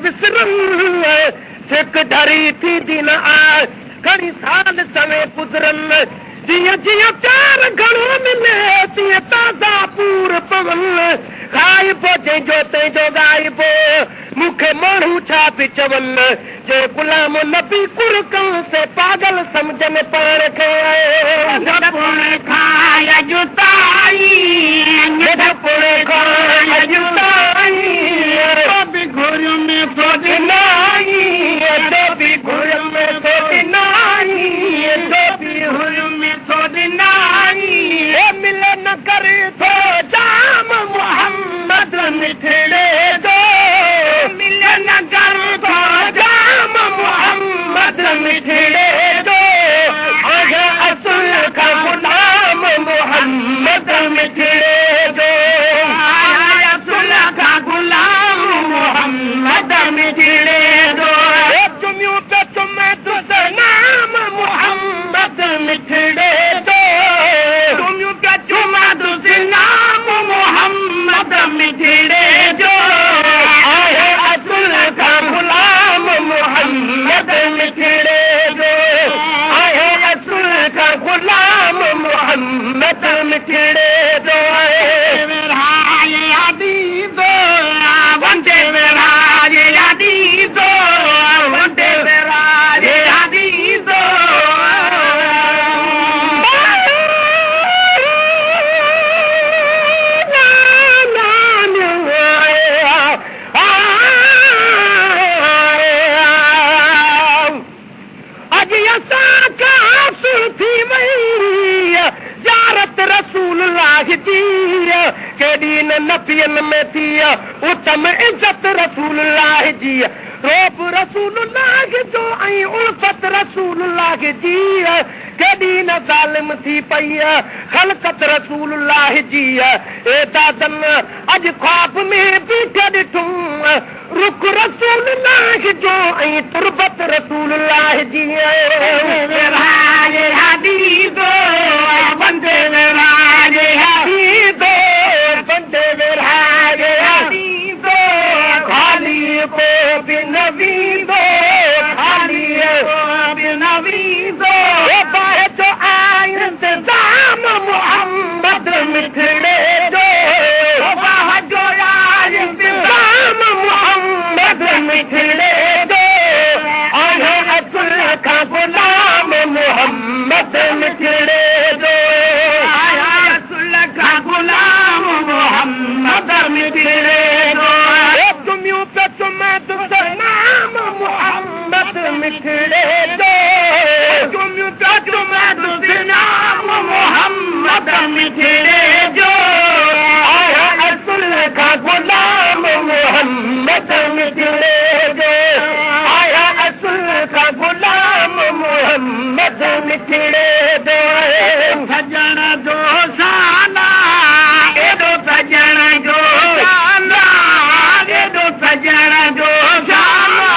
विसरन सिक ढरी थी दिन आ घणी साल सवे गुज़रन जीअं जीअं प्यार घणो मिले तीअं ताज़ा पूर पवन खाइबो जंहिंजो तंहिंजो ॻाइबो मूंखे माण्हू छा पई चवनि जे गुलाम नबी कुर कनि से पागल सम्झनि पाण खे मिले न करे थो जाम मोहम्मद मिठड़े दो मिले न करे थो जाम मोहम्मद मिठड़े दो असुल का गुलाम मोहम्मद मिठड़े दो असुल का गुलाम मोहम्मद मिठड़े दो चुमियूं पे चुमे तुझे नाम मोहम्मद मिठड़े दो चुमियूं पे चुमा तुझे नाम मोहम्मद मिठड़े दो असुल का गुलाम मोहम्मद मिठड़े दो असुल का गुलाम मोहम्मद मिठड़े दो वंदे विराज अदीज़ो वंदे विराज अदीज़ो अॼु असां काफ़िर थी वई ज़ारत रसूलुल्लाह जी केॾी नबियनि में थी उतम इज़त रसूलुल्लाह जी रोब रसूलुल्लाह जो ऐं उल्फत रसूलुल्लाह जी केॾी न ज़ालिम थी पई ख़लक़त रसूलुल्लाह जी ए दादन अॼु ख्वाब में बीठ ॾिठूं रुख रसूलुल्लाह जो ऐं तुरबत रसूलुल्लाह जी विराज हदीदो वंदे विराज हदीदो वंदे विराज हदीदो खाली को बिनवीदो खाली को बिनवीदो बाहे जो आए इंतजाम मोहम्मद मिठड़े दो बाहे जो आए इंतजाम मोहम्मद मिठड़े दो असुल का गुलाम मोहम्मद मिठड़े दो असुल का गुलाम मोहम्मद मिठड़े दो तुमियूं पे चुमे तुझे नाम मोहम्मद मिठड़े दो तुमियूं पे चुमे तुझे नाम मोहम्मद मिठड़े दो असुल का गुलाम मोहम्मद मिठड़े दो असुल का गुलाम मोहम्मद मिठड़े दो सजण जो साना एॾो सजण जो साना एॾो सजण जो साना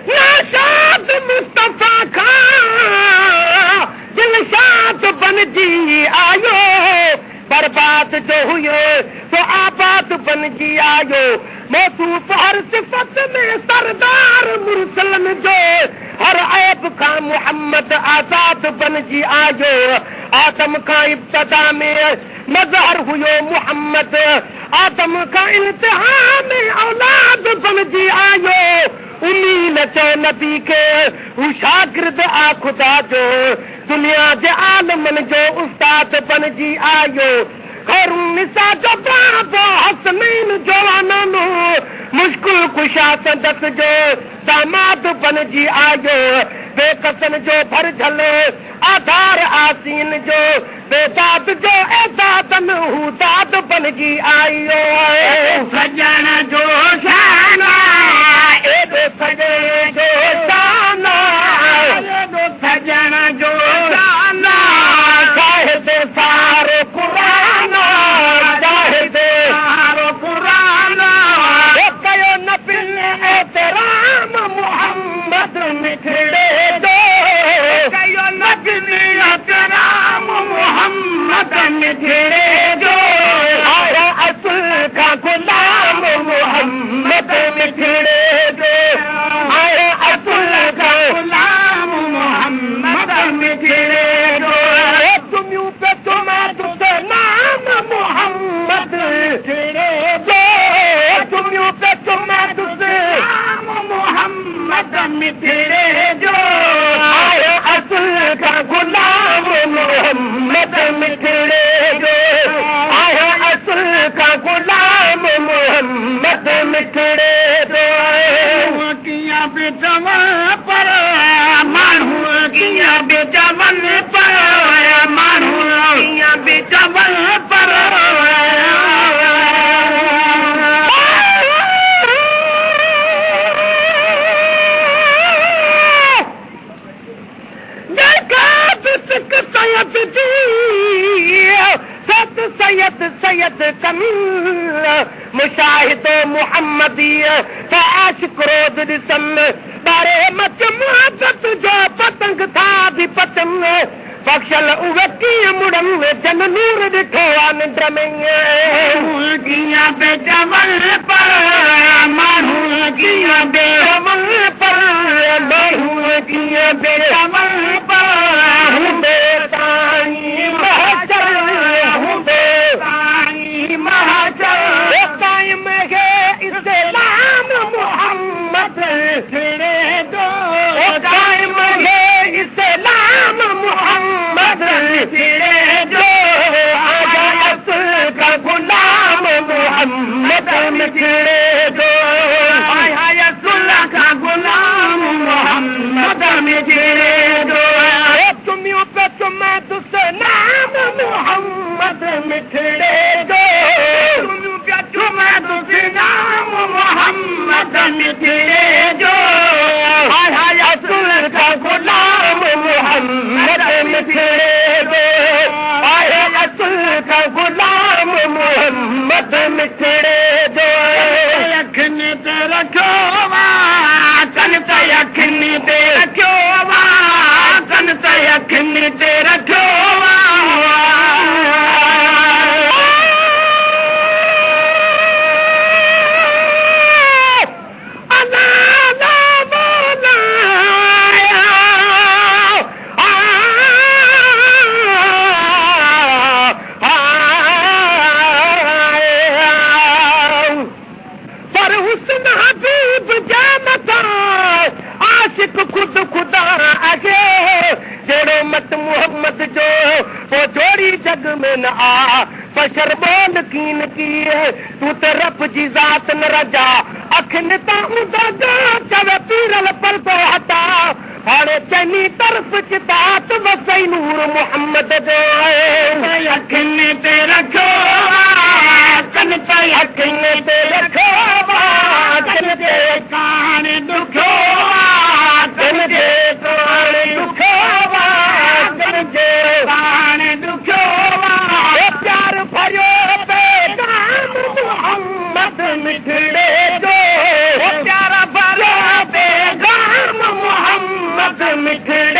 नशाद मुस्तफा खां दिलशाद बनजी आयो बर्बाद जो हुयो तो आबाद बनजी आयो मौसूफ हर सिफ़त में सरदार मुरसलन जो हर ऐब खां मोहम्मद आज़ाद बनजी आयो आदम खां इब्तदा में मज़हर हुयो मोहम्मद आदम खां इंतिहा में औलाद बनजी आयो उमीद चो नबी के हू शागिर्द आ खुदा जो दुनिया जे आलमन जो उस्ताद बनजी आयो खैरुन निसा जो बाबो हसनैन जवाननो मुश्किल कुशा संदस जो दामाद बनजी आयो बेकसन जो भरझल आधार आसीन जो बेदाद जो एदादन हू दाद बनजी आयो सजण जो शाना एॾो सजण जो शाना एॾो सजण जो शाना शाहिद सारो क़ुरान शाहिद सारो क़ुरान कयो न पिन एतराम मोहम्मद मिठड़े दो कयो न पिन एतराम बेचवन पर माण्हू कीअं बेचवन पर सैयद कमील मुशाहिदो मुहम्मदीअ त आशिक़ रोज़ ॾिसनि ॿारे मच मुहबत जो पतंग था बि पतन बख़्शल उहे कीअं मुड़नि जन नूर ॾिठो आहे निंड में कीअं बेचवन पर माण्हू कीअं बेचवन पर माण्हू कीअं बेचवन पर हूंदे ताईं महचर हूंदे इस्लाम मोहम्मद छिड़े दो कायम है इस्लाम मोहम्मद छिड़े दो आजाद का गुलाम मोहम्मद में छिड़े दो आयातुल्लाह का गुलाम मोहम्मद में छिड़े दो तुमियों पे तुम्हें दुश्मन मोहम्मद में छिड़े दो मोहम्मद मिठड़े जो आयातुल्लाह का गुलाम मोहम्मद मिठड़े दो आयातुल्लाह का गुलाम मोहम्मद मिठड़े दो अखिन ते रखो कन ते अखिन ते रखो कन ते अखिन ते रखो मोहम्मद जो वो जोड़ी जग में न आ बशर बोल कीन की तू तो रब जी जात न रजा अखिन ता उदा जो चवे पीरल पर तो हटा हाणे चनी तरफ चितात वसई नूर मोहम्मद जो अखिन ते रखो कन ते अखिन ते रखो कन ते कान दुखो कन ते कान दुखो कान दुखो प्यार भरियो पैगाम मोहम्मद मिठड़े दो प्यार भरियो पैगाम मोहम्मद मिठड़े